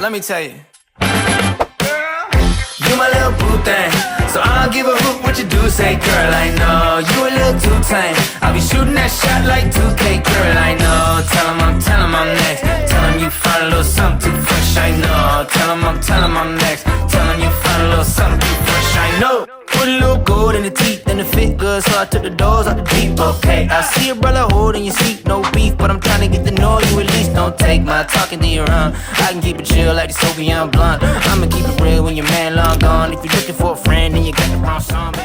let me tell you. You my little boo thing, so I don't give a hoot what you do say, girl, I know. You a little too tame, I'll be shooting that shot like 2K, girl, I know. Tell 'em I'm next, tell 'em you find a little something too fresh, I know. Tell 'em I'm next, tell 'em you find a little something too fresh, I know. Put a little gold in the teeth and it fit good, so I took the doors out the deep, okay. I see a brother holding your seat, no beef, but I'm trying to get to know you at least. Don't take my talking to your own, I can keep it chill like the Soviet blunt. I'ma keep it real when your man long gone. If you're looking for a friend, then you got the wrong song, baby.